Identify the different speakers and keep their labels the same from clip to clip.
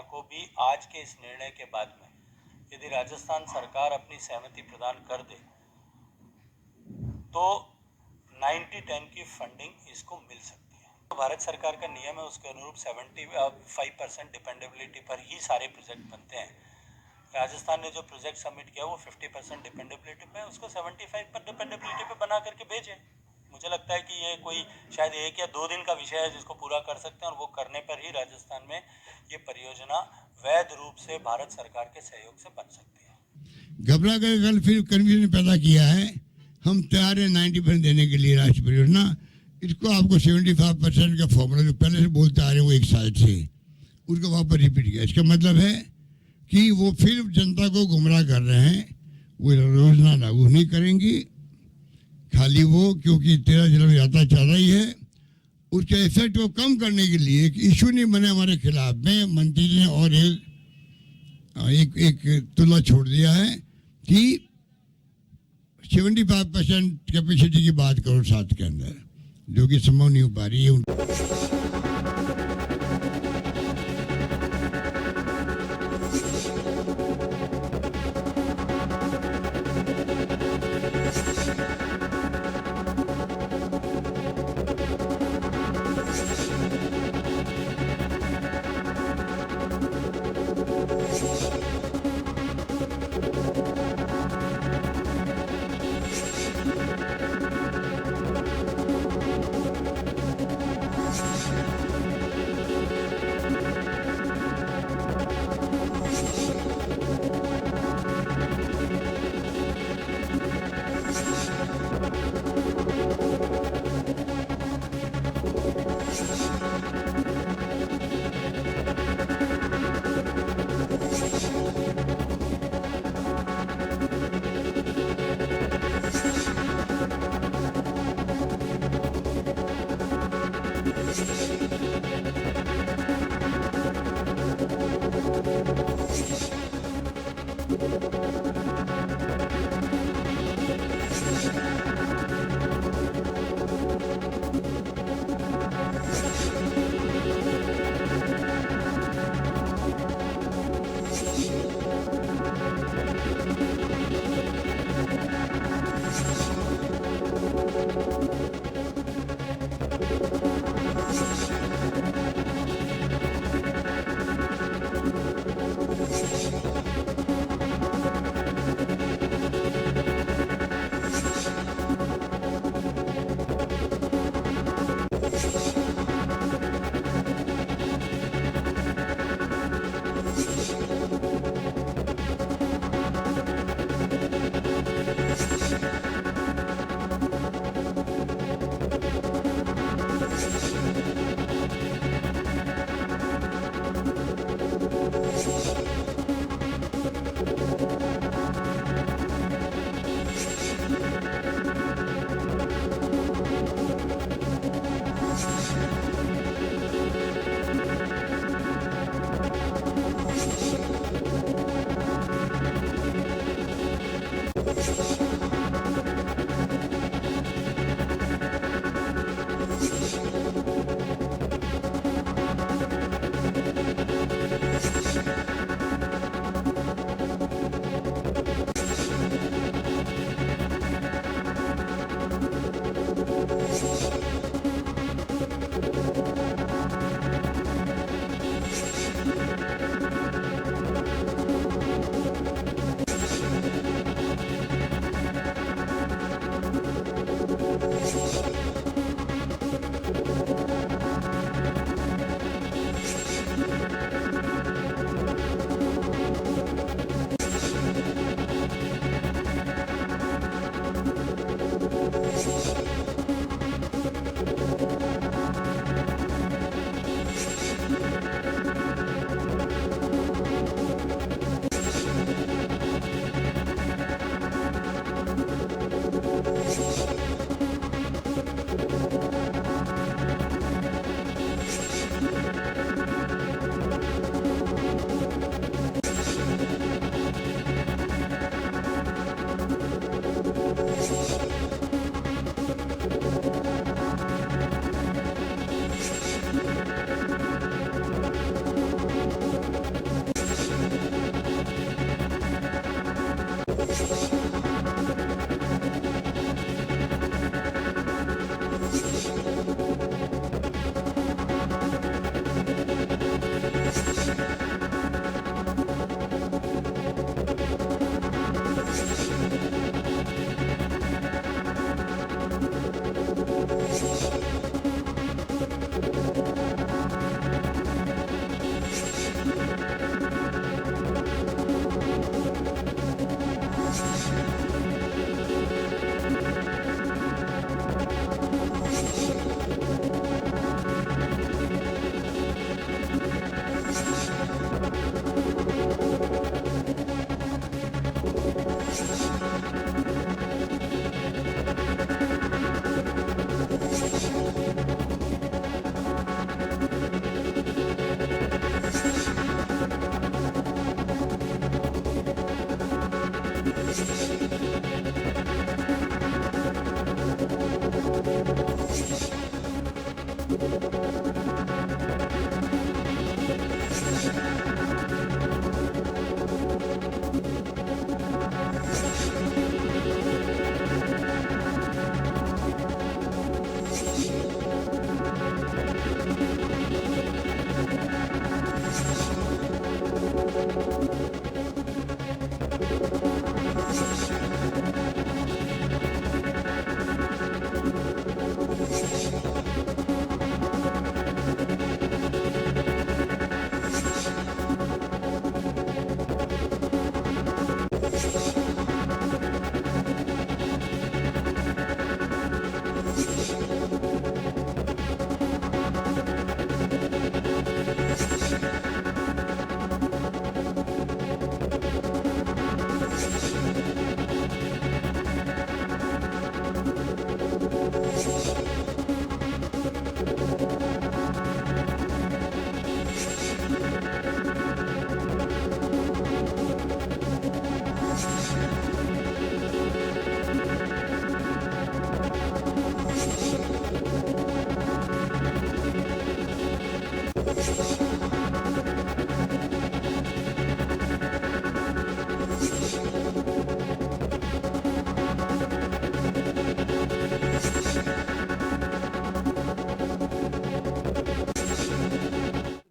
Speaker 1: सेना को भी आज के इस निर्णय के बाद में यदि राजस्थान सरकार अपनी सहमति प्रदान कर दे तो 90-10 की फंडिंग इसको मिल सकती है। तो भारत सरकार का नियम है, उसके अनुरूप 75% डिपेंडेबिलिटी पर ही सारे प्रोजेक्ट बनते हैं। राजस्थान ने जो प्रोजेक्ट सबमिट किया वो 50% डिपेंडेबिलिटी पे, उसको 75 पर डिपेंडेबिलिटी पे बना करके भेजें। मुझे लगता है कि ये कोई शायद 1 या 2 दिन का विषय है जिसको पूरा कर सकते हैं, और वो करने पर ही राजस्थान में ये परियोजना वैध रूप से भारत सरकार के सहयोग से बन सकती है।
Speaker 2: घबरा कर कल फिर कन्फ्यूजन पैदा किया है। हम तैयार है 90% देने के लिए राष्ट्रीय परियोजना। इसको आपको 75% का फॉर्मूला जो पहले से बोलते आ रहे हैं वो 1 साल से, उसको वहाँ पर रिपीट किया। इसका मतलब है कि वो फिर जनता को गुमराह कर रहे हैं। वो योजना लागू नहीं करेंगी, खाली वो क्योंकि 13 जिलों में यात्रा चल रही है उसके इफेक्ट को कम करने के लिए एक इशू नहीं बने हमारे खिलाफ में मंत्री ने और एक तुला छोड़ दिया है कि 75% कैपेसिटी की बात करो 7 के अंदर, जो कि संभव नहीं हो पा रही है।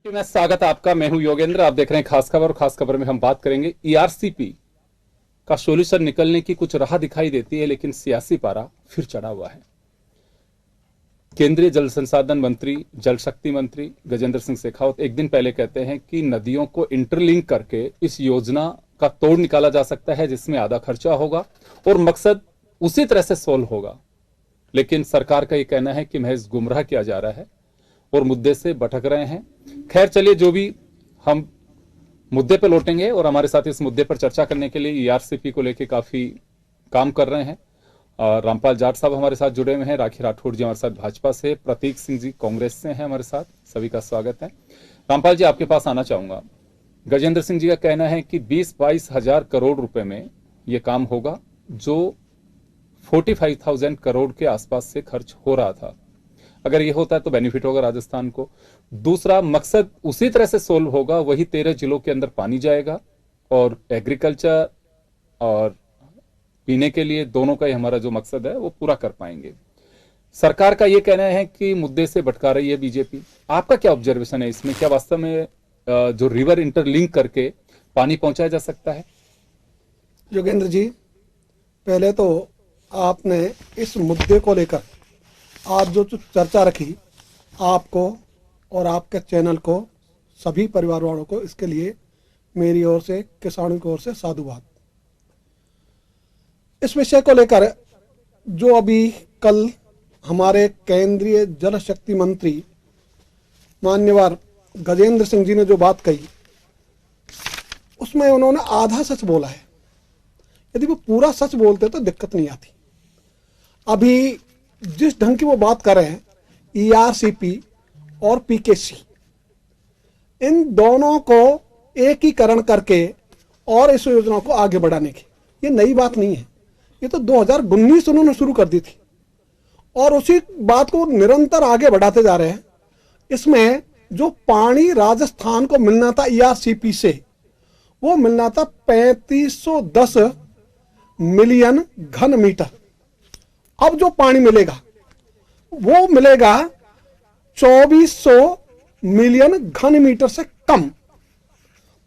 Speaker 3: मैं स्वागत है आपका। मैं हूं योगेंद्र, आप देख रहे हैं खास खबर। और खास खबर में हम बात करेंगे ईआरसीपी का सोल्यूशन निकलने की कुछ राह दिखाई देती है, लेकिन सियासी पारा फिर चढ़ा हुआ है। केंद्रीय जल संसाधन मंत्री, जल शक्ति मंत्री गजेंद्र सिंह शेखावत एक दिन पहले कहते हैं कि नदियों को इंटरलिंक करके इस योजना का तोड़ निकाला जा सकता है, जिसमें आधा खर्चा होगा और मकसद उसी तरह से सोल्व होगा। लेकिन सरकार का यह कहना है कि महज गुमराह किया जा रहा है और मुद्दे से भटक रहे हैं। खैर चलिए, जो भी, हम मुद्दे पर लौटेंगे और हमारे साथ इस मुद्दे पर चर्चा करने के लिए ईआरसीपी को लेकर काफी काम कर रहे हैं रामपाल जाट साहब हमारे साथ जुड़े हुए हैं, राखी राठौड़ जी हमारे साथ भाजपा से, प्रतीक सिंह जी कांग्रेस से हैं हमारे साथ। सभी का स्वागत है। रामपाल जी, आपके पास आना चाहूंगा। गजेंद्र सिंह जी का कहना है कि 20-22 हजार करोड़ रुपए में यह काम होगा, जो 45,000 करोड़ के आसपास से खर्च हो रहा था। अगर ये होता है तो बेनिफिट होगा राजस्थान को। दूसरा, मकसद उसी तरह से सोल्व होगा, वही 13 जिलों के अंदर पानी जाएगा और एग्रीकल्चर और पीने के लिए दोनों का ही हमारा जो मकसद है वो पूरा कर पाएंगे। सरकार का ये कहना है कि मुद्दे से भटका रही है बीजेपी। आपका क्या ऑब्जर्वेशन है इसमें? क्या वास्तव में जो रिवर इंटरलिंक करके पानी पहुंचाया जा सकता है?
Speaker 4: योगेंद्र जी, पहले तो आपने इस मुद्दे को लेकर आज जो चर्चा रखी, आपको और आपके चैनल को, सभी परिवार वालों को, इसके लिए मेरी ओर से, किसानों की ओर से साधुवाद। इस विषय को लेकर जो अभी कल हमारे केंद्रीय जल शक्ति मंत्री मान्यवर गजेंद्र सिंह जी ने जो बात कही, उसमें उन्होंने आधा सच बोला है। यदि वो पूरा सच बोलते तो दिक्कत नहीं आती। अभी जिस ढंग की वो बात कर रहे हैं, ईआरसीपी और पीकेसी, इन दोनों को एकीकरण करके और इस योजना को आगे बढ़ाने की, ये नई बात नहीं है। ये तो 2019 उन्होंने शुरू कर दी थी और उसी बात को निरंतर आगे बढ़ाते जा रहे हैं। इसमें जो पानी राजस्थान को मिलना था ईआरसीपी से, वो मिलना था 3510 मिलियन घन मीटर। अब जो पानी मिलेगा वो मिलेगा 2400 मिलियन घन मीटर से कम।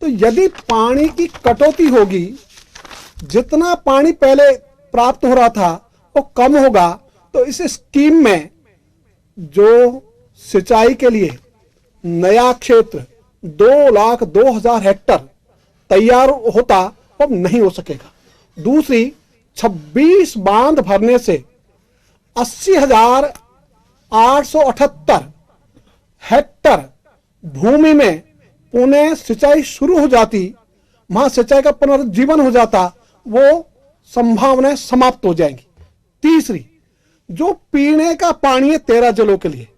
Speaker 4: तो यदि पानी की कटौती होगी, जितना पानी पहले प्राप्त हो रहा था वो कम होगा, तो इस स्कीम में जो सिंचाई के लिए नया क्षेत्र 2,02,000 हेक्टर तैयार होता, वो नहीं हो सकेगा। दूसरी, 26 बांध भरने से 80,878 हेक्टर भूमि में पुनः सिंचाई शुरू हो जाती, वहां सिंचाई का पुनर्जीवन हो जाता, वो संभावनाएं समाप्त हो जाएंगी। तीसरी, जो पीने का पानी है 13 जिलों के लिए,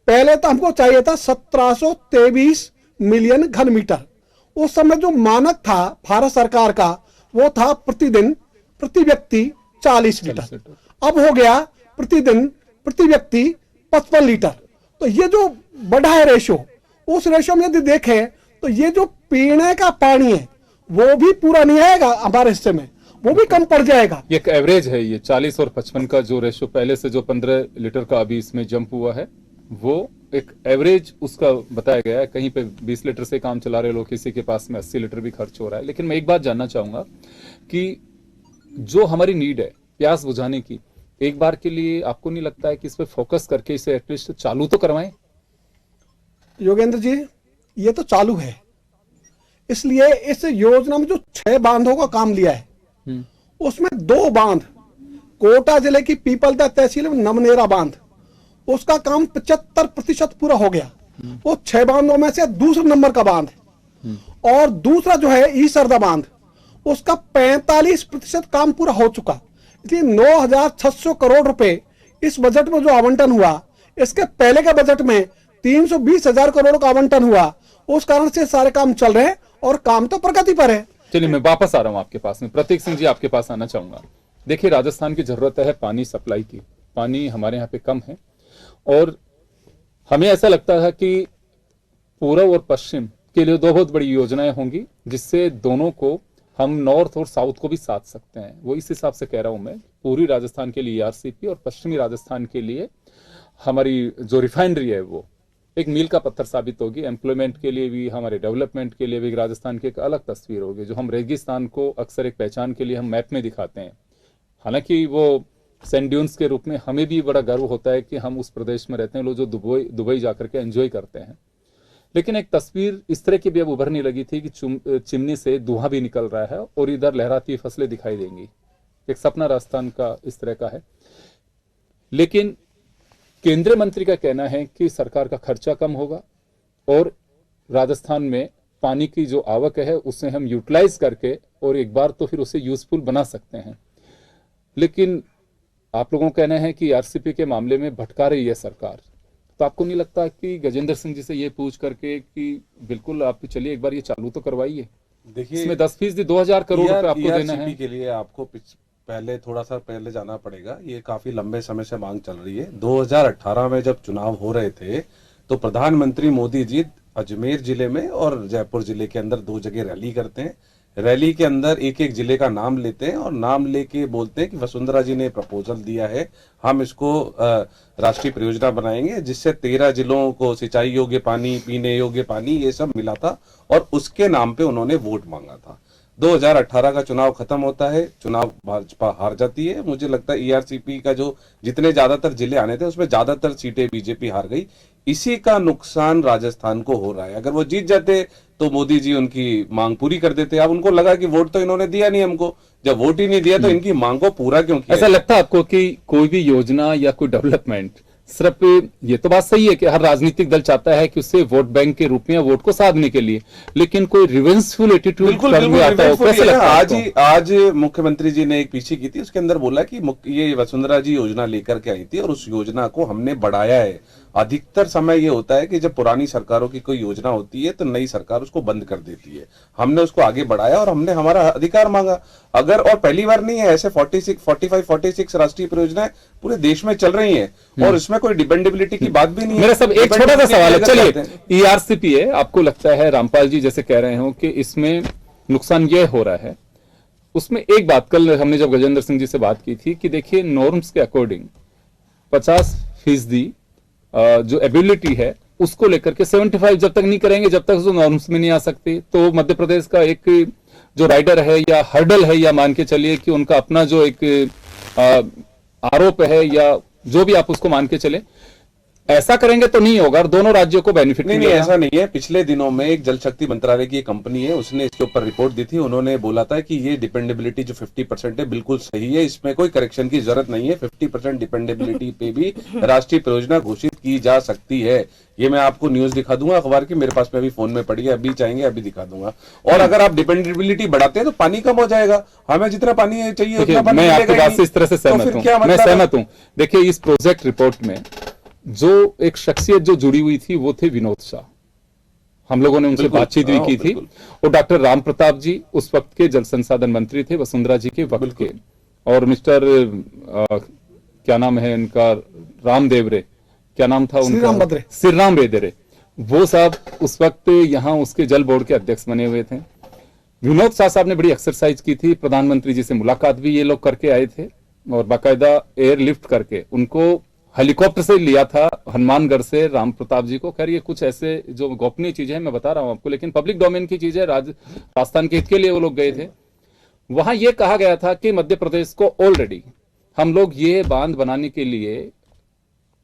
Speaker 4: पहले तो हमको चाहिए था 1723 मिलियन घन मीटर। उस समय जो मानक था भारत सरकार का, वो था प्रतिदिन प्रति व्यक्ति 40 लीटर। अब हो गया प्रतिदिन प्रति व्यक्ति 55 लीटर। तो ये जो बढ़ा है रेशो, उस रेशो में यदि देखें तो ये जो पीने का पानी है वो भी पूरा नहीं आएगा हमारे हिस्से में, वो भी कम पड़ जाएगा।
Speaker 3: ये एक एवरेज है, ये 40 और 55 का जो रेशो पहले से जो 15 लीटर का अभी इसमें जंप हुआ है, वो एक एवरेज उसका बताया गया है। कहीं पे 20 लीटर से काम चला रहे लोग, किसी के पास में 80 लीटर भी खर्च हो रहा है। लेकिन मैं एक बात जानना चाहूंगा कि जो हमारी नीड है प्यास बुझाने की, एक बार के लिए आपको नहीं लगता है कि इस पे फोकस करके इसे एटलीस्ट चालू तो करवाएं?
Speaker 4: योगेंद्र जी, ये तो चालू है। इसलिए इस योजना में जो 6 बांधों का काम लिया है, उसमें 2 बांध, कोटा जिले की पीपलदा तहसील में नवनेरा बांध, उसका काम 75% पूरा हो गया। वो 6 बांधों में से दूसरे नंबर का बांध है। और दूसरा जो है ईसरदा बांध, उसका 45% काम पूरा हो चुका। इसलिए 9,600 करोड़ रुपए इस बजट में जो आवंटन हुआ, इसके पहले के बजट में 320,000 करोड़ का आवंटन हुआ। उस कारण से सारे काम चल रहे हैं और काम तो प्रगति पर है।
Speaker 3: चलिए, मैं वापस आ रहा हूं आपके पास में। प्रतीक सिंह जी, आपके पास आना चाहूंगा। देखिए, राजस्थान की जरूरत है पानी सप्लाई की। पानी हमारे यहाँ पे कम है और हमें ऐसा लगता है कि पूर्व और पश्चिम के लिए 2 बहुत बड़ी योजनाएं होंगी, जिससे दोनों को हम नॉर्थ और साउथ को भी साथ सकते हैं। वो इस हिसाब से कह रहा हूं मैं, पूरी राजस्थान के लिए ईआरसीपी और पश्चिमी राजस्थान के लिए हमारी जो रिफाइनरी है वो एक मील का पत्थर साबित होगी। एम्प्लॉयमेंट के लिए भी, हमारे डेवलपमेंट के लिए भी राजस्थान की एक अलग तस्वीर होगी। जो हम रेगिस्तान को अक्सर एक पहचान के लिए हम मैप में दिखाते हैं, हालांकि वो सैंड ड्यून्स के रूप में हमें भी बड़ा गर्व होता है कि हम उस प्रदेश में रहते हैं, लोग जो दुबई जाकर के एंजॉय करते हैं। लेकिन एक तस्वीर इस तरह की भी अब उभरने लगी थी कि चिमनी से धुआं भी निकल रहा है और इधर लहराती फसलें दिखाई देंगी। एक सपना राजस्थान का इस तरह का है। लेकिन केंद्रीय मंत्री का कहना है कि सरकार का खर्चा कम होगा और राजस्थान में पानी की जो आवक है उसे हम यूटिलाइज करके और एक बार तो फिर उसे यूजफुल बना सकते हैं। लेकिन आप लोगों का कहना है कि आरसीपी के मामले में भटका रही है सरकार, तो आपको नहीं लगता कि गजेंद्र सिंह जी से ये पूछ करके कि बिल्कुल आप चलिए एक बार ये चालू तो करवाइए?
Speaker 5: देखिए,
Speaker 3: इसमें 10% 2000 करोड़ रुपए आपको देना है।
Speaker 5: के लिए आपको थोड़ा सा पहले जाना पड़ेगा। ये काफी लंबे समय से मांग चल रही है। 2018 में जब चुनाव हो रहे थे तो प्रधानमंत्री मोदी जी अजमेर जिले में और जयपुर जिले के अंदर 2 जगह रैली करते हैं। रैली के अंदर एक एक जिले का नाम लेते हैं और नाम लेके बोलते हैं कि वसुंधरा जी ने प्रपोजल दिया है, हम इसको राष्ट्रीय परियोजना बनाएंगे जिससे 13 जिलों को सिंचाई योग्य पानी, पीने योग्य पानी, ये सब मिला था और उसके नाम पे उन्होंने वोट मांगा था। 2018 का चुनाव खत्म होता है, चुनाव भाजपा हार जाती है। मुझे लगता है ईआरसीपी का जो जितने ज्यादातर जिले आने थे उसमें ज्यादातर सीटें बीजेपी हार गई। इसी का नुकसान राजस्थान को हो रहा है। अगर वो जीत जाते तो मोदी जी उनकी मांग पूरी कर देते। अब उनको लगा कि वोट तो इन्होंने दिया नहीं हमको, जब वोट ही नहीं दिया तो इनकी मांग को पूरा क्यों किया?
Speaker 3: ऐसा लगता है आपको कि कोई भी योजना या कोई डेवलपमेंट सिर्फ, ये तो बात सही है कि हर राजनीतिक दल चाहता है कि उससे वोट बैंक के रूप में वोट को साधने के लिए, लेकिन कोई रिवेंसफुल एटीट्यूड
Speaker 5: बिल्कुल
Speaker 3: आता है? कैसे लगता है
Speaker 5: आज मुख्यमंत्री जी ने एक पीछी की थी, उसके अंदर बोला कि ये वसुंधरा जी योजना लेकर के आई थी और उस योजना को हमने बढ़ाया है। अधिकतर समय ये होता है कि जब पुरानी सरकारों की कोई योजना होती है तो नई सरकार उसको बंद कर देती है। हमने उसको आगे बढ़ाया और हमने हमारा अधिकार मांगा। अगर, और पहली बार नहीं है, ऐसे 45-46 राष्ट्रीय परियोजनाएं पूरे देश में चल रही हैं और इसमें कोई डिपेंडेबिलिटी की बात भी नहीं है।
Speaker 3: मेरा सब एक छोटा सा सवाल है, चलिए ईआरसीपी है, आपको लगता है रामपाल जी जैसे कह रहे हो कि इसमें नुकसान ये हो रहा है, उसमें एक बात कल हमने जब गजेंद्र सिंह जी से बात की थी कि देखिए नॉर्म्स के अकॉर्डिंग 50% जो एबिलिटी है उसको लेकर के 75 जब तक नहीं करेंगे, जब तक जो नॉर्म्स में नहीं आ सकते, तो मध्य प्रदेश का एक जो राइडर है या हर्डल है, या मान के चलिए कि उनका अपना जो एक आरोप है या जो भी आप उसको मान के चले, ऐसा करेंगे तो नहीं होगा और दोनों राज्यों को बेनिफिट
Speaker 5: नहीं, ऐसा नहीं है। पिछले दिनों में एक जल शक्ति मंत्रालय की एक कंपनी है, उसने इसके ऊपर रिपोर्ट दी थी। उन्होंने बोला था कि ये डिपेंडेबिलिटी जो 50% है बिल्कुल सही है, इसमें कोई करेक्शन की जरूरत नहीं है। 50% डिपेंडेबिलिटी पे भी राष्ट्रीय परियोजना घोषित की जा सकती है। ये मैं आपको न्यूज दिखा दूंगा अखबार की, मेरे पास में अभी फोन में पड़ी है, अभी चाहेंगे अभी दिखा दूंगा। और अगर आप डिपेंडेबिलिटी बढ़ाते हैं तो पानी कम हो जाएगा, हमें जितना पानी चाहिए उतना पानी
Speaker 3: मैं आपकी बात से इस तरह से सहमत हूं, मैं सहमत हूं। देखिए इस प्रोजेक्ट रिपोर्ट में जो एक शख्सियत जो जुड़ी हुई थी वो थे विनोद शाह, हम लोगों ने उनसे बातचीत भी की थी, और डॉक्टर राम प्रताप जी उस वक्त के जल संसाधन मंत्री थे वसुंधरा जी के वक्त के, और मिस्टर क्या नाम है इनका, रामदेवरे, क्या नाम था उनका, श्रीराम बेदरे, वो साहब उस वक्त यहाँ उसके जल बोर्ड के अध्यक्ष बने हुए थे। विनोद शाह साहब ने बड़ी एक्सरसाइज की थी, प्रधानमंत्री जी से मुलाकात भी ये लोग करके आए थे और बाकायदा एयरलिफ्ट करके उनको हेलीकॉप्टर से लिया था हनुमानगढ़ से राम प्रताप जी को। खैर ये कुछ ऐसे जो गोपनीय चीजें हैं मैं बता रहा हूं आपको, लेकिन पब्लिक डोमेन की चीज है, राजस्थान के हित के लिए वो लोग गए थे। वहां ये कहा गया था कि मध्य प्रदेश को ऑलरेडी हम लोग ये बांध बनाने के लिए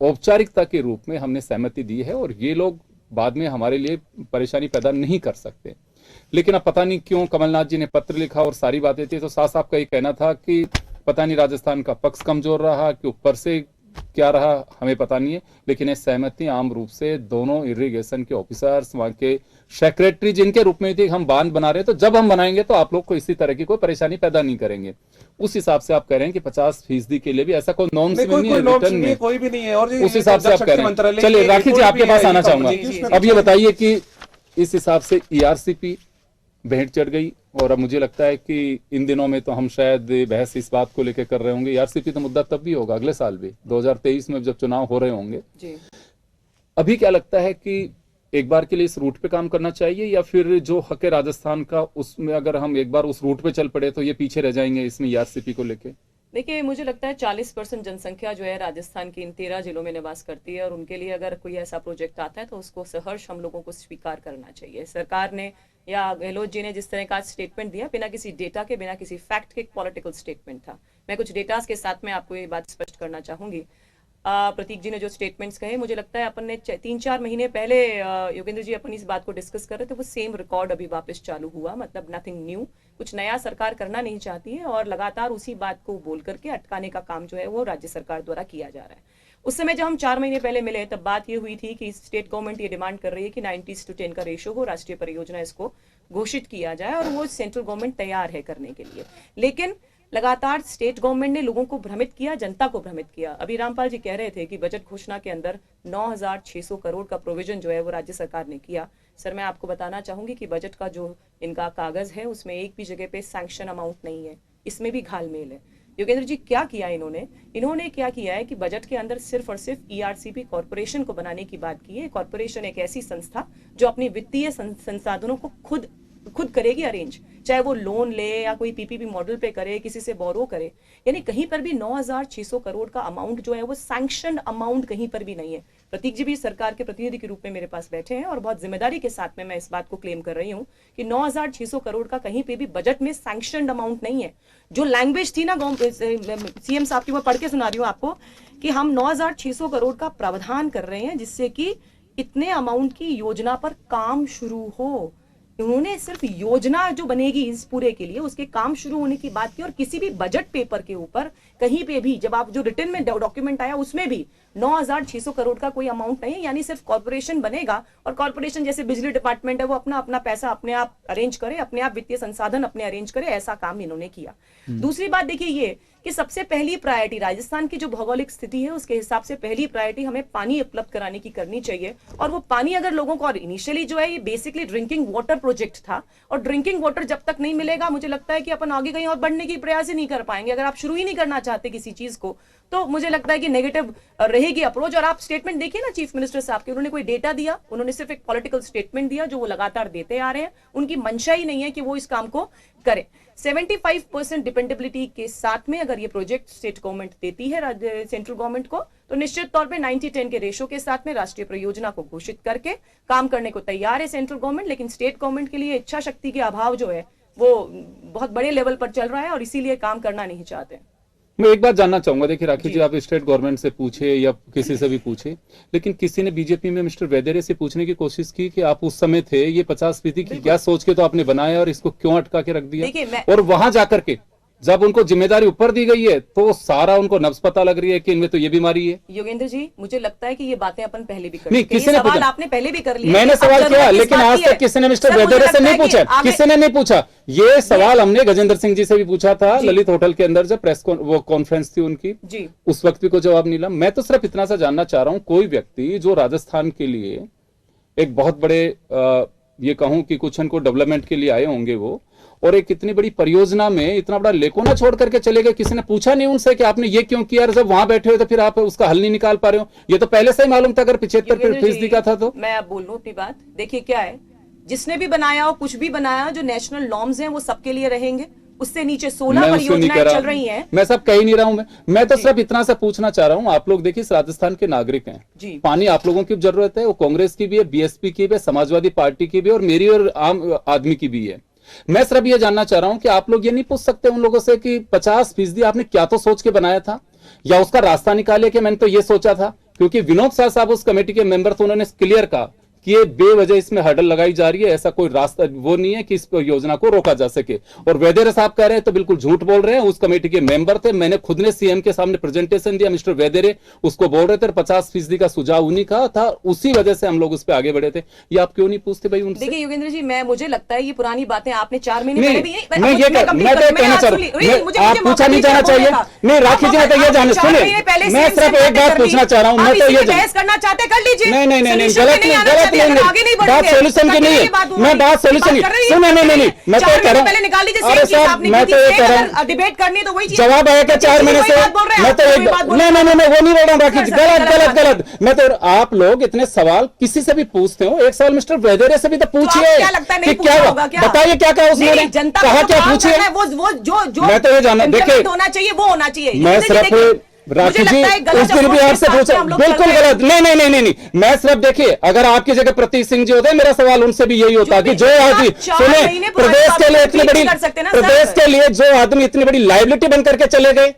Speaker 3: औपचारिकता के रूप में हमने सहमति दी है और ये लोग बाद में हमारे लिए परेशानी पैदा नहीं कर सकते। लेकिन अब पता नहीं क्यों कमलनाथ जी ने पत्र लिखा और सारी बातें थी, तो साहब का ये कहना था कि पता नहीं राजस्थान का पक्ष कमजोर रहा कि ऊपर से क्या रहा, हमें पता नहीं है, लेकिन ये सहमति आम रूप से दोनों इरिगेशन के ऑफिसर्स, वहां के सेक्रेटरी जिनके रूप में थी, हम बांध बना रहे हैं तो जब हम बनाएंगे तो आप लोग को इसी तरह की कोई परेशानी पैदा नहीं करेंगे। उस हिसाब से आप कह रहे हैं कि 50% के लिए भी ऐसा कोई नॉर्म्स में नहीं है, रिटर्न में
Speaker 5: कोई भी नहीं है, और
Speaker 3: उस हिसाब से आप कह रहे हैं। चलिए राखी जी आपके पास आना चाहूंगा, अब ये बताइए कि इस हिसाब से ईआरसीपी भेंट चढ़ गई और अब मुझे लगता है कि इन दिनों में तो हम शायद बहस इस बात को लेकर कर रहे होंगे, ईआरसीपी तो मुद्दा तब भी होगा अगले साल भी 2023 में जब चुनाव हो रहे होंगे जी। अभी क्या लगता है कि एक बार के लिए इस रूट पे काम करना चाहिए या फिर जो हक है राजस्थान का उसमें अगर हम एक बार उस रूट पे चल पड़े तो ये पीछे रह जाएंगे इसमें ईआरसीपी को लेके?
Speaker 6: देखिए, मुझे लगता है 40% जनसंख्या जो है राजस्थान की इन 13 जिलों में निवास करती है, और उनके लिए अगर कोई ऐसा प्रोजेक्ट आता है तो उसको सहर्ष हम लोगों को स्वीकार करना चाहिए। सरकार ने या गहलोत जी ने जिस तरह का स्टेटमेंट दिया, बिना किसी डेटा के, बिना किसी फैक्ट के, एक पॉलिटिकल स्टेटमेंट था। मैं कुछ डेटास के साथ में आपको ये बात स्पष्ट करना चाहूंगी। प्रतीक जी ने जो स्टेटमेंट्स कहे, मुझे लगता है अपन ने 3-4 महीने पहले योगेंद्र जी अपन इस बात को डिस्कस कर रहे थे, वो सेम रिकॉर्ड अभी वापस चालू हुआ। मतलब नथिंग न्यू, कुछ नया सरकार करना नहीं चाहती है, और लगातार उसी बात को बोल करके अटकाने का काम जो है वो राज्य सरकार द्वारा किया जा रहा है। उस समय जब हम 4 महीने पहले मिले तब बात ये हुई थी कि स्टेट गवर्नमेंट ये डिमांड कर रही है कि 90:10 का रेशो हो, राष्ट्रीय परियोजना इसको घोषित किया जाए, और वो सेंट्रल गवर्नमेंट तैयार है करने के लिए। लेकिन लगातार स्टेट गवर्नमेंट ने लोगों को भ्रमित किया, जनता को भ्रमित किया। अभी रामपाल जी कह रहे थे कि बजट घोषणा के अंदर 9,600 करोड़ का प्रोविजन जो है वो राज्य सरकार ने किया। सर, मैं आपको बताना चाहूंगी कि बजट का जो इनका कागज है उसमें एक भी जगह पे सैंक्शन अमाउंट नहीं है, इसमें भी घालमेल है। योगेंद्र जी, क्या किया इन्होंने क्या किया है कि बजट के अंदर सिर्फ और सिर्फ ईआरसीपी कॉर्पोरेशन को बनाने की बात की है। कॉर्पोरेशन एक ऐसी संस्था जो अपनी वित्तीय संसाधनों को खुद करेगी अरेंज, चाहे वो लोन ले या कोई पीपीपी मॉडल पे करे, किसी से बोरो करे। यानी कहीं पर भी 9,600 करोड़ का अमाउंट जो है वो सैंक्शन अमाउंट कहीं पर भी नहीं है। प्रतीक जी भी सरकार के प्रतिनिधि के रूप में मेरे पास बैठे हैं, और बहुत जिम्मेदारी के साथ में मैं इस बात को क्लेम कर रही हूँ कि 9,600 करोड़ का कहीं पे भी बजट में सैंक्शन अमाउंट नहीं है। जो लैंग्वेज थी ना, सीएम साहब की, मैं पढ़ के सुना रही हूँ आपको, कि हम 9,600 करोड़ का प्रावधान कर रहे हैं जिससे कि इतने अमाउंट की योजना पर काम शुरू हो। उन्होंने सिर्फ योजना जो बनेगी इस पूरे के लिए उसके काम शुरू होने की बात की, और किसी भी बजट पेपर के ऊपर कहीं पे भी जब आप जो रिटर्न में डॉक्यूमेंट आया उसमें भी 9,600 करोड़ का कोई अमाउंट नहीं है। यानी सिर्फ कॉर्पोरेशन बनेगा, और कॉर्पोरेशन जैसे बिजली डिपार्टमेंट है वो अपना पैसा अपने आप अरेंज करे, अपने आप वित्तीय संसाधन अपने अरेंज करे, ऐसा काम इन्होंने किया। दूसरी बात देखिए ये कि सबसे पहली प्रायोरिटी राजस्थान की जो भौगोलिक स्थिति है उसके हिसाब से पहली प्रायोरिटी हमें पानी उपलब्ध कराने की करनी चाहिए। और वो पानी अगर लोगों को, और इनिशियली जो है ये बेसिकली ड्रिंकिंग वाटर प्रोजेक्ट था, और ड्रिंकिंग वाटर जब तक नहीं मिलेगा मुझे लगता है कि अपन आगे कहीं और बढ़ने की प्रयास ही नहीं कर पाएंगे। अगर आप शुरू ही नहीं करना चाहते किसी चीज को तो मुझे लगता है कि नेगेटिव रहेगी अप्रोच। और आप स्टेटमेंट देखिए ना चीफ मिनिस्टर साहब के, उन्होंने कोई डेटा दिया, उन्होंने सिर्फ एक पॉलिटिकल स्टेटमेंट दिया जो वो लगातार देते आ रहे हैं। उनकी मंशा ही नहीं है कि वो इस काम को करें। 75% डिपेंडेबिलिटी के साथ में अगर ये प्रोजेक्ट स्टेट गवर्नमेंट देती है सेंट्रल गवर्नमेंट को, तो निश्चित तौर पे 90-10 के रेशो के साथ में राष्ट्रीय परियोजना को घोषित करके काम करने को तैयार है सेंट्रल गवर्नमेंट। लेकिन स्टेट गवर्नमेंट के लिए इच्छा शक्ति के अभाव जो है वो बहुत बड़े लेवल पर चल रहा है, और इसीलिए काम करना नहीं चाहते।
Speaker 3: मैं एक बात जानना चाहूंगा, देखिए राखी जी, आप स्टेट गवर्नमेंट से पूछे या किसी से भी पूछे, लेकिन किसी ने बीजेपी में मिस्टर वैदेरे से पूछने की कोशिश की कि आप उस समय थे, ये 50% की क्या सोच के तो आपने बनाया और इसको क्यों अटका के रख दिया? और वहां जाकर के जब उनको जिम्मेदारी ऊपर दी गई है तो सारा उनको नब्ज पता लग रही है कि इनमें तो ये बीमारी है।
Speaker 6: योगेंद्र जी, मुझे लगता है कि ये बातें अपन पहले भी कर
Speaker 3: नहीं, किसी ने
Speaker 6: सवाल आपने पहले भी कर लिया,
Speaker 3: मैंने सवाल किया, लेकिन आज तक किसी ने मिस्टर वैदेरे से नहीं पूछा, किसी ने नहीं पूछा। ये सवाल हमने गजेंद्र सिंह जी से भी पूछा था ललित होटल के अंदर जब प्रेस वो कॉन्फ्रेंस थी उनकी जी, उस वक्त भी कोई जवाब नहीं मिला। मैं तो सिर्फ इतना सा जानना चाह रहा हूं, कोई व्यक्ति जो राजस्थान के लिए एक बहुत बड़े ये कहूं कि कुछ उनको डेवलपमेंट के लिए आए होंगे वो, और एक इतनी बड़ी परियोजना में इतना बड़ा लेकोना छोड़ करके चले गए, किसी ने पूछा नहीं उनसे कि आपने ये क्यों किया? जब वहां बैठे हुए तो फिर आप उसका हल नहीं निकाल पा रहे हो। ये तो पहले से ही मालूम था अगर 75% का था तो।
Speaker 6: मैं अब बोल लूं अपनी बात। देखिए क्या है, जिसने भी बनाया हो, कुछ भी बनाया, जो नेशनल नॉर्म्स हैं वो सबके लिए रहेंगे। उससे नीचे 16 परियोजनाएं चल रही हैं।
Speaker 3: मैं सब कह ही नहीं रहा हूं, मैं तो सिर्फ इतना सा पूछना चाह रहा हूं। आप लोग देखिए राजस्थान के नागरिक हैं, पानी आप लोगों की जरूरत है, वो कांग्रेस की भी है, बीएसपी की भी है, समाजवादी पार्टी की भी है, और मेरी और आम आदमी की भी है। मैं सिर्फ ये जानना चाह रहा हूं कि आप लोग ये नहीं पूछ सकते उन लोगों से कि 50% आपने क्या तो सोच के बनाया था, या उसका रास्ता निकाले कि मैंने तो ये सोचा था। क्योंकि विनोद शाह साहब उस कमेटी के मेंबर थे, उन्होंने क्लियर कहा कि ये बेवजह इसमें हर्डल लगाई जा रही है, ऐसा कोई रास्ता वो नहीं है कि इस योजना को रोका जा सके। और वैदेरे साहब कह रहे हैं तो बिल्कुल झूठ बोल रहे हैं, उस कमेटी के मेंबर थे, मैंने खुद ने सीएम के सामने प्रेजेंटेशन दिया, मिस्टर वैदेरे उसको बोल रहे थे, 50% का सुझाव उन्हीं का था, उसी वजह से हम लोग उस पर आगे बढ़े थे। ये आप क्यों नहीं पूछते भाई उनसे?
Speaker 6: देखिए योगेंद्र जी, मुझे लगता है ये पुरानी बातें आपने 4 महीने पहले भी
Speaker 3: मैं कहना चाह रहा हूँ, आप पूछा नहीं जाना चाहिए। नहीं राखी जी, मैं तो ये जाने, सुने मैं सिर्फ एक बात पूछना चाह रहा हूँ, मैं तो ये
Speaker 6: बहस करना चाहते कर लीजिए।
Speaker 3: नहीं, गलत बात
Speaker 6: नहीं, अगर आगे नहीं
Speaker 3: बात
Speaker 6: बढ़ेंगे,
Speaker 3: सोल्यूशन की
Speaker 6: तो
Speaker 3: नहीं
Speaker 6: ये
Speaker 3: है,
Speaker 6: बात हो
Speaker 3: मैं
Speaker 6: रही-
Speaker 3: बात सोल्यूशन
Speaker 6: बात कर रही है,
Speaker 3: सुन, नहीं, मैं तो
Speaker 6: चार
Speaker 3: ये कह रहा
Speaker 6: महीने पहले निकाल लीजिए,
Speaker 3: हूँ,
Speaker 6: सेम
Speaker 3: अरे
Speaker 6: चीज
Speaker 3: साहब
Speaker 6: आपने
Speaker 3: मैं
Speaker 6: की
Speaker 3: तो
Speaker 6: थी,
Speaker 3: ये
Speaker 6: सेम
Speaker 3: कह रहा हूँ,
Speaker 6: अगर डिबेट करनी तो वही चीज
Speaker 3: जवाब है क्या 4 महीने से, मैं तो एक नहीं वो नहीं बोल रहा हूँ राकेश, गलत मैं तो, आप लोग इतने सवाल किसी से भी पूछते हो, एक सवाल मिस्टर वैदेरे से भी तो पूछिए
Speaker 6: क्या लगता है नहीं
Speaker 3: कि क्या
Speaker 6: पूछा होगा क्या?
Speaker 3: बताइए क्या कहा उसने,
Speaker 6: नहीं, जनता
Speaker 3: कहा
Speaker 6: को
Speaker 3: क्या
Speaker 6: काम
Speaker 3: पूछिए,
Speaker 6: करना है, वो जो
Speaker 3: मैं तो ये जानना,
Speaker 6: implement
Speaker 3: देखिए
Speaker 6: होना चाहिए वो होना चाहिए।
Speaker 3: मैं
Speaker 6: देखिए,
Speaker 3: सिर्फ
Speaker 6: मुझे
Speaker 3: राखी जी
Speaker 6: लगता है गलत
Speaker 3: उस दिन भी
Speaker 6: approach के
Speaker 3: आपसे
Speaker 6: साथ
Speaker 3: पूछा,
Speaker 6: हम लोग
Speaker 3: बिल्कुल
Speaker 6: चल रहे हैं।
Speaker 3: गलत, नहीं, मैं सिर्फ देखिए, अगर आपकी जगह प्रतीक सिंह जी होते, मेरा सवाल उनसे भी यही होता कि जो आदमी सुने, प्रदेश के लिए इतनी बड़ी, प्रदेश के लिए जो आदमी इतनी बड़ी लाइबिलिटी बन करके चले गए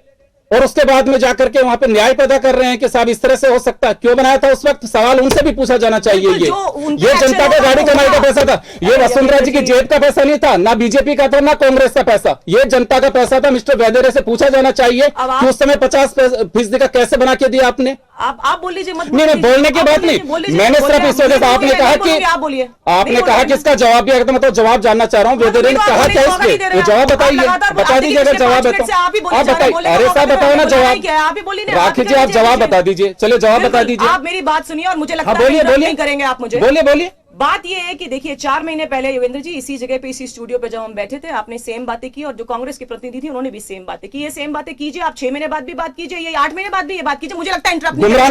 Speaker 3: और उसके बाद में जाकर के वहां पे न्याय पैदा कर रहे हैं कि साहब इस तरह से हो सकता है, क्यों बनाया था उस वक्त, सवाल उनसे भी पूछा जाना चाहिए। ये जनता का गाड़ी कमाई का पैसा था, ये वसुंधरा जी की जेब का पैसा नहीं था, ना बीजेपी का था ना कांग्रेस का पैसा, ये जनता का पैसा था। मिस्टर वैदेरे से पूछा जाना चाहिए कि उस समय 50% का कैसे बना के दिया आपने।
Speaker 6: आप बोल लीजिए, मत
Speaker 3: नहीं बोलने की बात नहीं, मैंने सिर्फ इस वजह से आपने कहा कि आपने कहा कि इसका जवाब भी अगर मतलब जवाब जानना चाह रहा हूँ, वैदेरे ने कहा क्या इस पे, वो जवाब बताइए, बता दीजिए अगर जवाब है तो आप बताइए, अरे साहब बताओ ना जवाब, राखी जी आप जवाब बता दीजिए, चलिए जवाब बता दीजिए।
Speaker 6: आप मेरी बात सुनिए और मुझे लगता है
Speaker 3: बोलिए
Speaker 6: नहीं करेंगे आप मुझे,
Speaker 3: बोलिए।
Speaker 6: बात ये है कि देखिए 4 महीने पहले योगेंद्र जी इसी जगह पे इसी स्टूडियो पे जब हम बैठे थे, आपने सेम बातें की और जो कांग्रेस के प्रतिनिधि थे उन्होंने भी सेम बातें की। ये सेम बातें कीजिए, आप 6 महीने बाद भी बात कीजिए, ये 8 महीने बाद भी ये बात कीजिए, मुझे लगता है इंटरप्ट
Speaker 3: गुमराह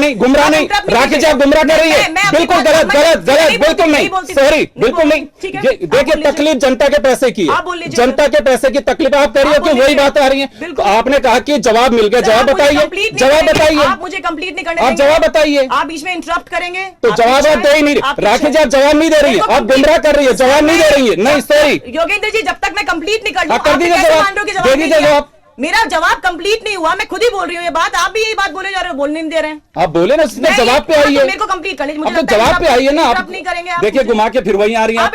Speaker 3: नहीं राखी जी, आप गुमराह कर रही है, बिल्कुल गलत बिल्कुल नहीं, सॉरी बिल्कुल नहीं। देखिए तकलीफ जनता के पैसे की है, जनता के पैसे की तकलीफ आप कर रही है, क्यों वही बात आ रही है। तो आपने कहा कि जवाब मिल गया, जवाब बताइए, जवाब बताइए,
Speaker 6: आप मुझे कंप्लीट नहीं करने
Speaker 3: आप जवाब बताइए,
Speaker 6: आप बीच में इंटरप्ट करेंगे
Speaker 3: तो जवाब आप दे ही नहीं रही, राखी जी आप जवाब नहीं दे रही है, आप गुमराह कर रही है, जवाब नहीं दे रही है, नहीं सॉरी
Speaker 6: योगेंद्र जी, जब तक मैं कंप्लीट नहीं कर लूं,
Speaker 3: कर दीजिए जवाब, दे दीजिए जवाब।
Speaker 6: मेरा जवाब कंप्लीट नहीं हुआ, मैं खुद ही बोल रही हूँ ये बात, आप भी यही बात बोले जा रहे हो, बोलने नहीं दे रहे हैं।
Speaker 3: आप बोले ना उसने जवाब पे आई है,
Speaker 6: मेरे को कंप्लीट कर लीजिए,
Speaker 3: अब तो जवाब पे आई है ना, आप
Speaker 6: नहीं करेंगे,
Speaker 3: देखिए घुमा के फिर वहीं आ रही हैं आप,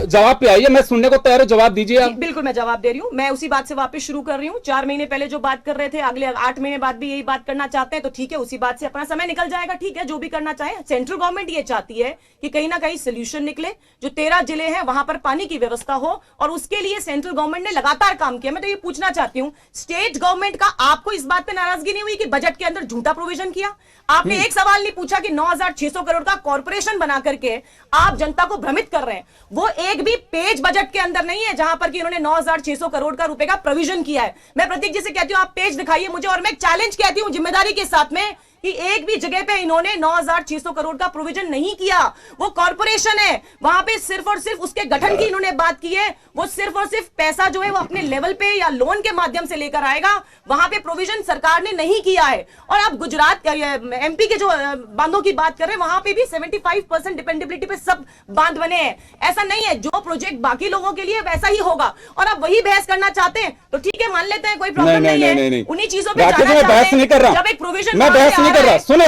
Speaker 3: जवाब पे आई है, मैं सुनने को तैयार हूं, जवाब दीजिए आप।
Speaker 6: बिल्कुल मैं जवाब दे रही हूँ, मैं उसी बात से वापस शुरू कर रही हूँ। 4 महीने पहले जो बात कर रहे थे, अगले 8 महीने बाद भी यही बात करना चाहते हैं तो ठीक है, उसी बात से अपना समय निकल जाएगा, ठीक है, जो भी करना चाहे। सेंट्रल गवर्नमेंट ये चाहती है कि कहीं ना कहीं सोल्यूशन निकले, जो 13 जिले हैं वहां पर पानी की व्यवस्था हो, और उसके लिए सेंट्रल गवर्नमेंट ने लगातार काम किया। मैं तो ये पूछना चाहती हूँ, स्टेट गवर्नमेंट का आपको इस बात पे नाराजगी नहीं हुई कि बजट के अंदर झूठा प्रोविजन किया? आपने एक सवाल नहीं पूछा कि 9,600 करोड़ का कॉर्पोरेशन बना करके आप जनता को भ्रमित कर रहे हैं। वो एक भी पेज बजट के अंदर नहीं है जहां पर कि इन्होंने 9,600 करोड़ का रुपए का प्रोविजन किया है। मैं प्रतीक जी से कहती हूं आप पेज दिखाइए मुझे, और मैं चैलेंज कहती हूं जिम्मेदारी के साथ में कि एक भी जगह पे इन्होंने 9,600 करोड़ का प्रोविजन नहीं किया। वो कॉर्पोरेशन है, वहां पे सिर्फ और सिर्फ उसके गठन की इन्होंने बात की है। वो सिर्फ और सिर्फ पैसा जो है वो अपने लेवल पे या लोन के माध्यम से लेकर आएगा, वहां पे प्रोविजन सरकार ने नहीं किया है। और आप गुजरात एमपी के जो बांधों की बात कर रहे हैं, वहां पे भी 75% डिपेंडेबिलिटी पे सब बांध बने हैं। ऐसा नहीं है जो प्रोजेक्ट बाकी लोगों के लिए वैसा ही होगा। और आप वही बहस करना चाहते हैं तो ठीक है, मान लेते हैं, कोई प्रॉब्लम नहीं है। उन्हीं चीजों पे
Speaker 3: बहस नहीं कर रहा,
Speaker 6: जब एक प्रोविजन
Speaker 3: मैं बहस नहीं कर रहा, सुने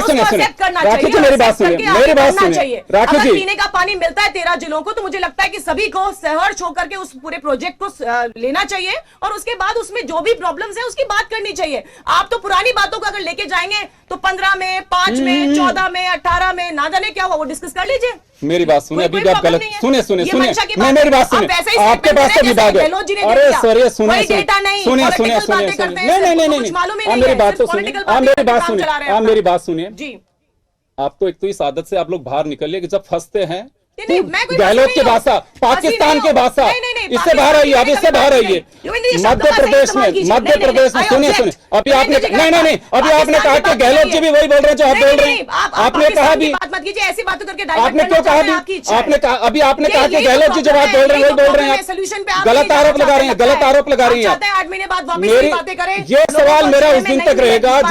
Speaker 3: राखी जी मेरी बात सुनिए, राखी जी
Speaker 6: पीने का पानी मिलता है 13 जिलों को, तो मुझे लगता है कि सभी को सहर्ष होकर के उस पूरे प्रोजेक्ट को लेना चाहिए और उसके बाद उसमें जो भी प्रॉब्लम्स है उसकी बात करनी चाहिए। आप तो पुरानी बातों को अगर लेके जाएंगे तो 15 में, 5 में, 14 में, 18 में, ना जाने क्या हुआ वो डिस्कस कर लीजिए।
Speaker 3: मेरी बात सुनिए, अभी आप गलत सुनिए
Speaker 6: नहीं,
Speaker 3: मेरी बात सुनिए, आपके पास तो विभाग है, अरे सॉरी सुनिए मेरी बात सुनिए
Speaker 6: जी।
Speaker 3: आप तो एक तो इस आदत से आप लोग बाहर निकलिए कि जब फंसते हैं
Speaker 6: मैं कोई
Speaker 3: गहलोत की भाषा, पाकिस्तान की भाषा, इससे बाहर आइए, अब इससे बाहर आइए। मध्य प्रदेश में सुनिए अभी आपने नहीं अभी आपने कहा कि गहलोत जी भी वही बोल रहे हैं जो आप बोल रहे हैं। आपने कहा भी,
Speaker 6: ऐसी बातों करके
Speaker 3: आपने क्यों कहा भी, आपने कहा अभी आपने कहा कि गहलोत जी जो बात बोल रहे हैं वही बोल रहे हैं। गलत आरोप लगा रही है, गलत आरोप लगा रही है।
Speaker 6: 8 महीने बाद
Speaker 3: मेरी ये सवाल मेरा उस दिन तक रहेगा,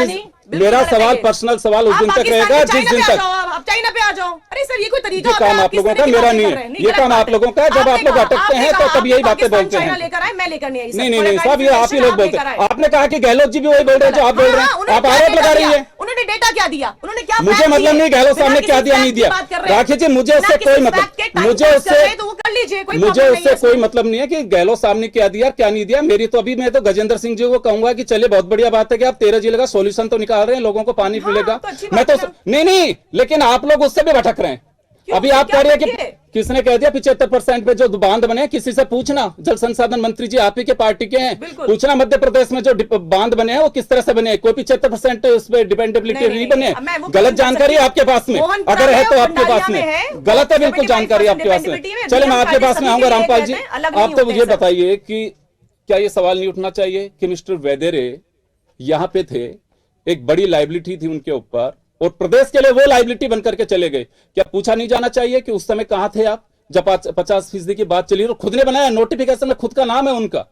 Speaker 3: मेरा सवाल पर्सनल सवाल उस दिन तक रहेगा जिस दिन तक
Speaker 6: आप चाइना पे आ जाओ। अरे सर ये कोई तरीका
Speaker 3: ये काम आप लोगों का, मेरा नहीं है, ये काम आप लोगों का। जब आप लोग अटकते हैं तो तब यही बातें बोलते हैं।
Speaker 6: मैं लेकर
Speaker 3: नहीं साहब, ये आप ही लोग बोलते हैं। आपने कहा कि गहलोत जी भी वही बोल रहे हैं जो आप बोल रहे हैं, आप आरोप लगा रही है।
Speaker 6: उन्होंने डेटा क्या दिया, उन्होंने क्या,
Speaker 3: मुझे मतलब नहीं गहलोत साहब ने क्या दिया नहीं दिया। राखी जी मुझे उससे कोई मतलब, मुझे उससे कोई मतलब नहीं है कि गहलोत साहब ने क्या दिया क्या नहीं दिया। मेरी तो अभी मैं तो गजेंद्र सिंह जी को कहूंगा कि चलिए बहुत बढ़िया बात है कि आप 13 जिले का सोल्यूशन तो निकाल रहे हैं, लोगों को पानी मिलेगा। मैं तो नहीं लेकिन आप लोग उससे भी भटक रहे हैं।
Speaker 6: क्यों?
Speaker 3: अभी आप
Speaker 6: क्या
Speaker 3: कह रहे हैं कि
Speaker 6: रखिए?
Speaker 3: किसने कह दिया 75% पे जो बांध बने, किसी से पूछना। जल संसाधन मंत्री जी आप ही के पार्टी के हैं,
Speaker 6: बिल्कुल।
Speaker 3: पूछना मध्य प्रदेश में जो बांध बने हैं वो किस तरह से बने। कोई 75% उस पर डिपेंडेबिलिटी नहीं बने।
Speaker 6: मैं वो
Speaker 3: गलत जानकारी है आपके पास में,
Speaker 6: मोहन
Speaker 3: अगर है तो
Speaker 6: और
Speaker 3: आपके पास
Speaker 6: भंडारिया
Speaker 3: में
Speaker 6: है,
Speaker 3: गलत है, बिल्कुल
Speaker 6: 75%
Speaker 3: जानकारी आपके पास में।
Speaker 6: dependability में
Speaker 3: चले मैं आपके
Speaker 6: BM
Speaker 3: पास में
Speaker 6: सभी
Speaker 3: आऊंगा
Speaker 6: के लिए
Speaker 3: रामपाल जी,
Speaker 6: कहते हैं, अलग
Speaker 3: आप
Speaker 6: नहीं
Speaker 3: तो
Speaker 6: होते
Speaker 3: मुझे
Speaker 6: हैं सब।
Speaker 3: बताइए कि क्या ये सवाल नहीं उठना चाहिए कि मिस्टर वेदेरे यहां पे थे, एक बड़ी लाइबिलिटी थी उनके ऊपर और प्रदेश के लिए वो लाइबिलिटी बनकर के चले गए। क्या पूछा नहीं जाना चाहिए कि उस समय कहां थे आप जब 50% की बात चली? और खुद ने बनाया नोटिफिकेशन में, खुद का नाम है उनका।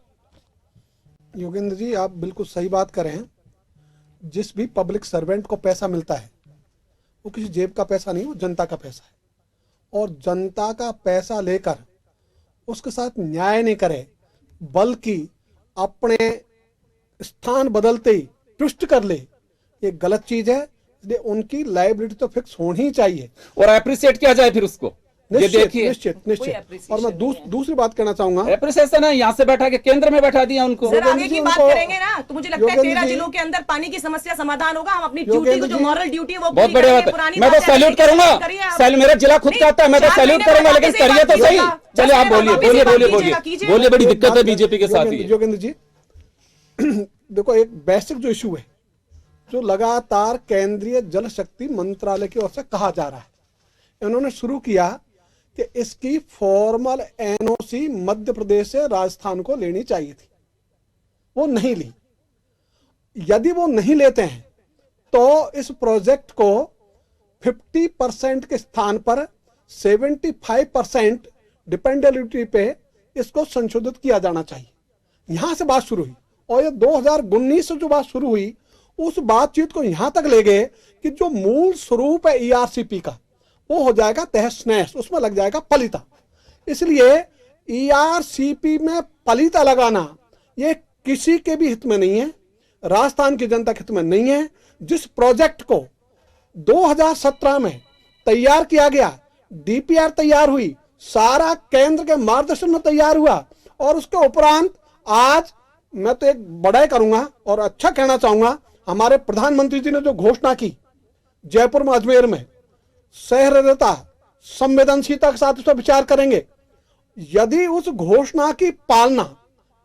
Speaker 4: योगेंद्र जी, आप बिल्कुल सही बात कर रहे हैं। जिस भी पब्लिक सर्वेंट को पैसा मिलता है वो किसी जेब का पैसा नहीं, वो जनता का पैसा है। और जनता का पैसा लेकर उसके साथ न्याय नहीं करे, बल्कि अपने स्थान बदलते ही पृष्ठ कर ले, ये गलत चीज है। इसलिए उनकी लायबिलिटी तो फिक्स होनी ही चाहिए
Speaker 3: और अप्रिशिएट किया जाए फिर उसको। ये
Speaker 4: निश्चित
Speaker 3: देखिए,
Speaker 4: निश्चित
Speaker 6: कोई
Speaker 4: निश्चित।
Speaker 6: appreciation
Speaker 4: और मैं
Speaker 6: नहीं है।
Speaker 4: दूसरी बात कहना चाहूंगा,
Speaker 3: एप्रिसिएशन है, यहां से बैठा के केंद्र में बैठा दिया उनको।
Speaker 6: जरा आगे
Speaker 4: योगेंद्र
Speaker 6: की
Speaker 4: जी
Speaker 6: बात
Speaker 4: उनको-
Speaker 6: करेंगे ना तो मुझे लगता है
Speaker 4: योगेंद्र
Speaker 6: 13
Speaker 4: जी-
Speaker 6: जिलों के अंदर पानी की समस्या समाधान होगा। हम अपनी ड्यूटी
Speaker 4: योगेंद्र
Speaker 6: को, जो
Speaker 4: जी-
Speaker 6: मॉरल ड्यूटी है वो
Speaker 3: बहुत
Speaker 6: पूरी
Speaker 3: बढ़िया
Speaker 6: करेंगे।
Speaker 3: बात
Speaker 6: पुरानी
Speaker 3: है, मैं तो
Speaker 6: बातें
Speaker 3: सैल्यूट
Speaker 6: अपनी
Speaker 3: करूंगा।
Speaker 6: करिए आप।
Speaker 3: मेरा जिला खुद का आता है, मैं तो
Speaker 6: 4
Speaker 3: सैल्यूट
Speaker 6: महीने
Speaker 3: करूंगा,
Speaker 6: बाद
Speaker 3: लेकिन
Speaker 6: वापस एक
Speaker 3: करिए
Speaker 6: बात
Speaker 3: तो सही।
Speaker 6: कीजिएगा।
Speaker 3: चलिए आप बोलिए,
Speaker 6: वापस
Speaker 3: बोलिए
Speaker 6: एक बात
Speaker 3: बोलिए
Speaker 6: कीजिएगा,
Speaker 3: बोलिए
Speaker 6: कीजिए।
Speaker 3: बोलिए, बड़ी
Speaker 4: एक
Speaker 3: दिक्कत है
Speaker 4: बात-
Speaker 3: बीजेपी के साथ ही।
Speaker 4: योगेंद्र जी देखो, एक बेसिक जो इशू है, जो लगातार केंद्रीय जल शक्ति मंत्रालय की ओर से कहा जा रहा है, इन्होंने शुरू किया कि इसकी फॉर्मल एनओसी मध्य प्रदेश से राजस्थान को लेनी चाहिए थी, वो नहीं ली। यदि वो नहीं लेते हैं तो इस प्रोजेक्ट को 50% के स्थान पर 75% डिपेंडेबिलिटी पे इसको संशोधित किया जाना चाहिए। यहां से बात शुरू हुई और ये 2019 से जो बात शुरू हुई, उस बातचीत को यहां तक ले गए कि जो मूल स्वरूप है ईआरसीपी का, वो हो जाएगा तहस नहस, उसमें लग जाएगा पलीता। इसलिए ईआरसीपी में पलीता लगाना ये किसी के भी हित में नहीं है, राजस्थान की जनता के हित में नहीं है। जिस प्रोजेक्ट को 2017 में तैयार किया गया, डीपीआर तैयार हुई, सारा केंद्र के मार्गदर्शन में तैयार हुआ, और उसके उपरांत आज मैं तो एक बड़ाई करूंगा और अच्छा कहना चाहूंगा, हमारे प्रधानमंत्री जी ने जो घोषणा की जयपुर में, अजमेर में, सहृदयता संवेदनशीलता के साथ इस पर विचार करेंगे। यदि उस घोषणा की पालना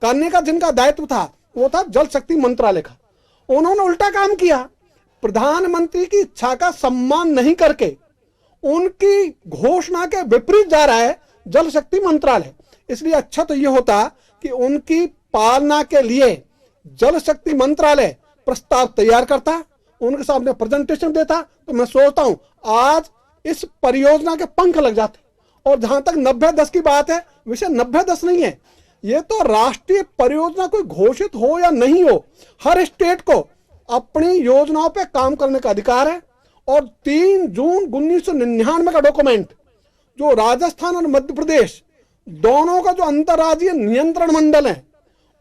Speaker 4: करने का जिनका दायित्व था वो था जल शक्ति मंत्रालय का, उन्होंने उल्टा काम किया। प्रधानमंत्री की इच्छा का सम्मान नहीं करके उनकी घोषणा के विपरीत जा रहा है जल शक्ति मंत्रालय। इसलिए अच्छा तो यह होता कि उनकी पालना के लिए जल शक्ति मंत्रालय प्रस्ताव तैयार करता, उनके सामने प्रेजेंटेशन देता, तो मैं सोचता हूं आज इस परियोजना के पंख लग जाते। और जहां तक 90-10 की बात है, विषय 90-10 नहीं है, ये तो राष्ट्रीय परियोजना कोई घोषित हो या नहीं हो, हर स्टेट को अपनी योजनाओं पे काम करने का अधिकार है। और 3 जून 1999 का डॉक्यूमेंट जो राजस्थान और मध्य प्रदेश दोनों का जो अंतर्राज्यीय नियंत्रण मंडल है,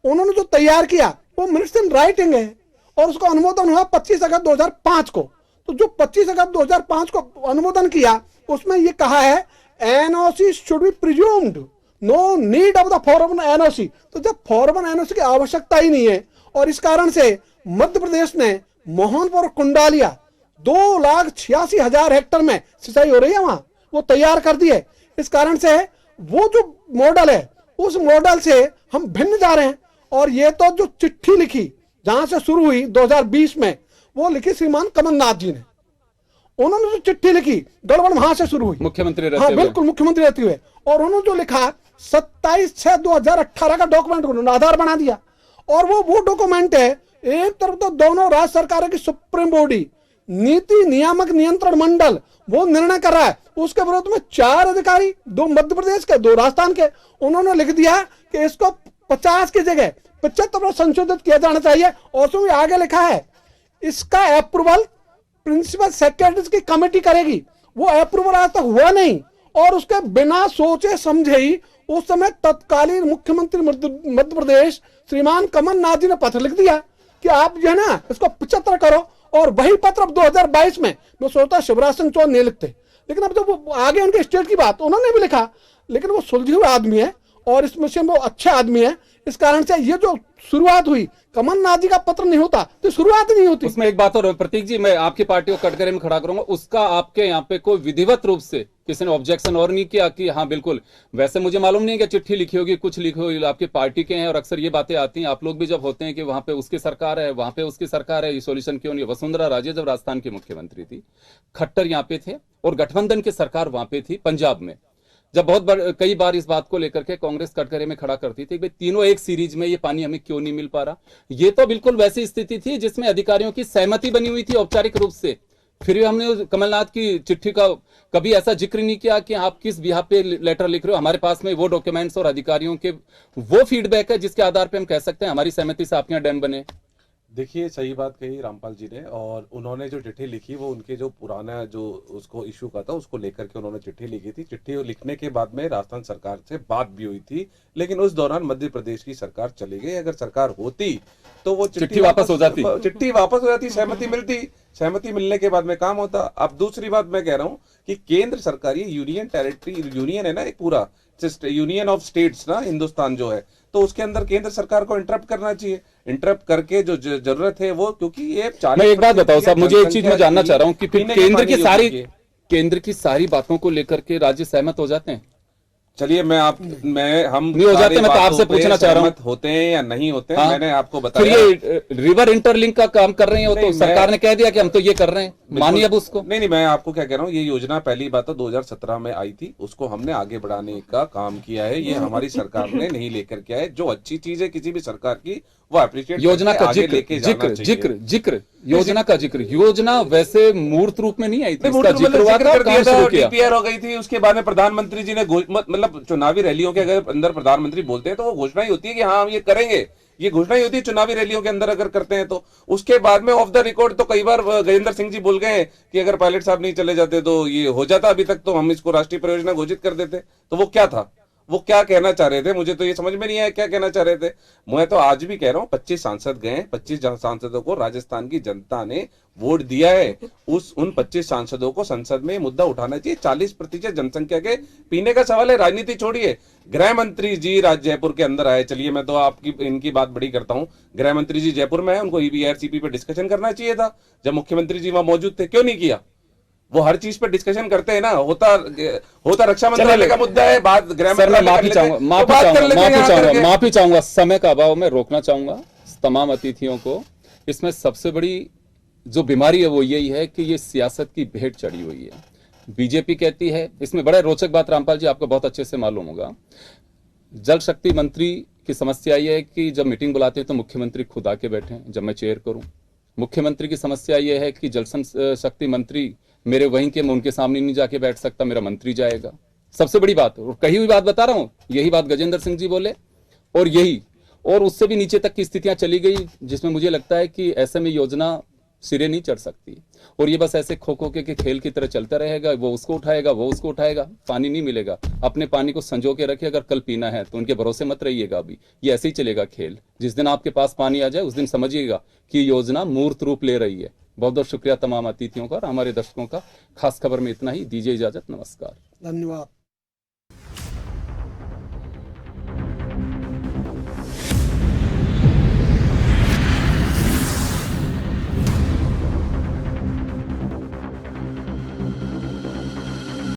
Speaker 4: उन्होंने जो तैयार किया वो मिनट्स इन राइटिंग है, और उसका अनुमोदन हुआ 25 अगस्त 2005 को। तो जो 25 अगस्त 2005 को अनुमोदन किया, उसमें ये कहा है NOC should be presumed, no need of the formal NOC. तो जब फॉर्मल एनओसी की आवश्यकता ही नहीं है, और इस कारण से मध्य प्रदेश ने मोहनपुर कुंडालिया 2,86,000 हेक्टेयर में सिंचाई हो रही है, वहां वो तैयार कर दी है। इस कारण से वो जो मॉडल है, उस मॉडल से हम भिन्न जा रहे हैं। और ये तो जो चिट्ठी लिखी जहां से शुरू हुई 2020 में, वो लिखी श्रीमान कमलनाथ जी ने, उन्होंने जो चिट्ठी लिखी गड़बड़ वहां से शुरू हुई,
Speaker 3: मुख्यमंत्री रहते
Speaker 4: हाँ
Speaker 3: हुए।
Speaker 4: बिल्कुल मुख्यमंत्री रहते हुए, और उन्होंने जो लिखा 27/6/2018 का डॉक्यूमेंट उन्होंने आधार बना दिया। और वो डॉक्यूमेंट है, एक तरफ तो दोनों राज्य सरकारों की सुप्रीम बॉडी नीति नियामक नियंत्रण मंडल वो निर्णय कर रहा है, उसके विरोध में 4 अधिकारी, 2 मध्य प्रदेश के, 2 राजस्थान के, उन्होंने लिख दिया कि इसको 50 की जगह 75 संशोधित किया जाना चाहिए। और उसमें आगे लिखा है इसका अप्रूवल प्रिंसिपल सेक्रेटरीज की कमेटी करेगी। वो अप्रूवल आज तक हुआ नहीं, और उसके बिना सोचे समझे ही उस समय तत्कालीन मुख्यमंत्री मध्य प्रदेश श्रीमान कमलनाथ जी ने पत्र लिख दिया कि आप जो है ना इसको 75 करो। और वही पत्र अब 2022 में मैं सोचता शिवराज सिंह चौहान नहीं लिखते, लेकिन अब जब वो आगे उनके स्टेट की बात उन्होंने भी लिखा, लेकिन वो सुलझे हुए आदमी है और इस विषय में वो अच्छा आदमी है, इस कारण से ये जो शुरुआत हुई, कमलनाथ जी का पत्र नहीं होता तो शुरुआत नहीं होती।
Speaker 3: उसमें एक बात और प्रतीक जी, मैं आपकी पार्टी को कटघरे में खड़ा करूंगा, उसका आपके यहाँ पे कोई विधिवत रूप से किसी ने ऑब्जेक्शन और नहीं किया कि हाँ बिल्कुल, वैसे मुझे मालूम नहीं है कि चिट्ठी लिखी होगी, कुछ लिखी होगी, आपकी पार्टी के हैं और अक्सर ये बातें आती हैं, आप लोग भी जब होते हैं कि वहां पे उसकी सरकार है, वहां पे उसकी सरकार है, ये सोल्यूशन क्यों नहीं। वसुंधरा राजे जब राजस्थान की मुख्यमंत्री थी, खट्टर यहाँ पे थे और गठबंधन की सरकार वहां पे थी पंजाब में, जब कई बार इस बात को लेकर के कांग्रेस कटघरे में खड़ा करती थी भाई तीनों एक सीरीज में ये पानी हमें क्यों नहीं मिल पा रहा। ये तो बिल्कुल वैसी स्थिति थी जिसमें अधिकारियों की सहमति बनी हुई थी औपचारिक रूप से, फिर भी हमने कमलनाथ की चिट्ठी का कभी ऐसा जिक्र नहीं किया कि आप किस बिहाफ पे लेटर लिख रहे हो। हमारे पास में वो डॉक्यूमेंट्स और अधिकारियों के वो फीडबैक है जिसके आधार पे हम कह सकते हैं हमारी सहमति से आपके यहाँ डैम बने।
Speaker 5: देखिए, सही बात कही रामपाल जी ने, और उन्होंने जो चिट्ठी लिखी वो उनके जो पुराना जो उसको इशू का था उसको लेकर के उन्होंने चिट्ठी लिखी थी। चिट्ठी लिखने के बाद में राजस्थान सरकार से बात भी हुई थी, लेकिन उस दौरान मध्य प्रदेश की सरकार चली गई। अगर सरकार होती तो वो चिट्ठी वापस हो जाती, सहमति मिलती, सहमति मिलने के बाद में काम होता। अब दूसरी बात मैं कह रहा हूँ कि केंद्र सरकार, ये यूनियन टेरिटरी, यूनियन है ना एक पूरा, यूनियन ऑफ स्टेट्स ना हिंदुस्तान जो है, तो उसके अंदर केंद्र सरकार को इंटरप्ट करना चाहिए। इंटरप्ट करके जो जरूरत है वो, क्योंकि ये 40।
Speaker 3: मैं एक बात बताऊं साहब, मुझे एक चीज मैं जानना चाह रहा हूं कि फिर केंद्र की सारी बातों को लेकर के राज्य सहमत हो जाते हैं?
Speaker 5: चलिए हम
Speaker 3: नहीं हो जाते, मैं तो आपसे पूछना चाह रहा हूँ
Speaker 5: होते हैं या नहीं होते हैं। मैंने आपको बताया
Speaker 3: फिर ये रिवर इंटरलिंक का काम कर रहे हैं, तो सरकार ने कह दिया कि हम तो ये कर रहे हैं, मानिए अब उसको।
Speaker 5: नहीं, मैं आपको क्या कह रहा हूँ, ये योजना पहली बात तो 2017 में आई थी, उसको हमने आगे बढ़ाने का काम किया है। ये हमारी सरकार ने नहीं लेकर के आए। जो अच्छी चीज है किसी भी सरकार की वो अप्रिशिएट
Speaker 3: योजना का जिक्र योजना का जिक्र, योजना वैसे मूर्त रूप में नहीं आई थी, इसका जिक्र हुआ था, काम शुरू किया,
Speaker 5: डीपीआर हो गई थी। उसके बाद में प्रधानमंत्री जी ने मतलब चुनावी रैलियों के अगर अंदर प्रधानमंत्री बोलते हैं तो वो घोषणा ही होती है कि हाँ हम ये करेंगे, ये घोषणा ही होती है चुनावी रैलियों के अंदर अगर करते हैं तो। उसके बाद में ऑफ द रिकॉर्ड तो कई बार गजेंद्र सिंह जी बोल गए कि अगर पायलट साहब नहीं चले जाते तो ये हो जाता, अभी तक तो हम इसको राष्ट्रीय परियोजना घोषित कर देते। तो वो क्या था, वो क्या कहना चाह रहे थे, मुझे तो ये समझ में नहीं आया क्या कहना चाह रहे थे। मैं तो आज भी कह रहा हूं 25 सांसद गए, 25 सांसदों को राजस्थान की जनता ने वोट दिया है। उन 25 सांसदों को संसद में मुद्दा उठाना चाहिए। 40% जनसंख्या के पीने का सवाल है, राजनीति छोड़िए। गृह मंत्री जी जयपुर के अंदर आए, चलिए मैं तो आपकी इनकी बात बड़ी करता हूं, गृह मंत्री जी जयपुर में है, उनको ईवीआरसीपी पे डिस्कशन करना चाहिए था जब मुख्यमंत्री जी वहां मौजूद थे, क्यों नहीं किया। वो हर चीज पे डिस्कशन करते हैं ना, होता रक्षा मंत्रालय का मुद्दा है, बात गृह मंत्रालय।
Speaker 3: माफी चाहूंगा, समय का अभाव में रोकना चाहूंगा तमाम अतिथियों को। इसमें सबसे बड़ी जो बीमारी है वो यही है कि ये सियासत की भेंट चढ़ी हुई है। बीजेपी कहती है, इसमें बड़ा रोचक बात रामपाल जी आपको बहुत अच्छे से मालूम होगा, जल शक्ति मंत्री की समस्या ये है कि जब मीटिंग बुलाते हैं तो मुख्यमंत्री खुद आके बैठे, जब मैं चेयर करूं। मुख्यमंत्री की समस्या ये है कि जल शक्ति मंत्री मेरे वहीं के, मैं उनके सामने नहीं जाके बैठ सकता, मेरा मंत्री जाएगा। सबसे बड़ी बात, और कही हुई बात बता रहा हूं, यही बात गजेंद्र सिंह जी बोले, और उससे भी नीचे तक की स्थितियां चली गई, जिसमें मुझे लगता है कि ऐसे में योजना सिरे नहीं चढ़ सकती। और ये बस ऐसे खो खो के खेल की तरह चलता रहेगा, वो उसको उठाएगा, वो उसको उठाएगा, पानी नहीं मिलेगा। अपने पानी को संजो के रखे, अगर कल पीना है तो उनके भरोसे मत रहिएगा। अभी ये ऐसे ही चलेगा खेल। जिस दिन आपके पास पानी आ जाए उस दिन समझिएगा कि योजना मूर्त रूप ले रही है। बहुत बहुत शुक्रिया तमाम अतिथियों का और हमारे दर्शकों का। खास खबर में इतना ही, दीजिए इजाजत, नमस्कार,
Speaker 4: धन्यवाद।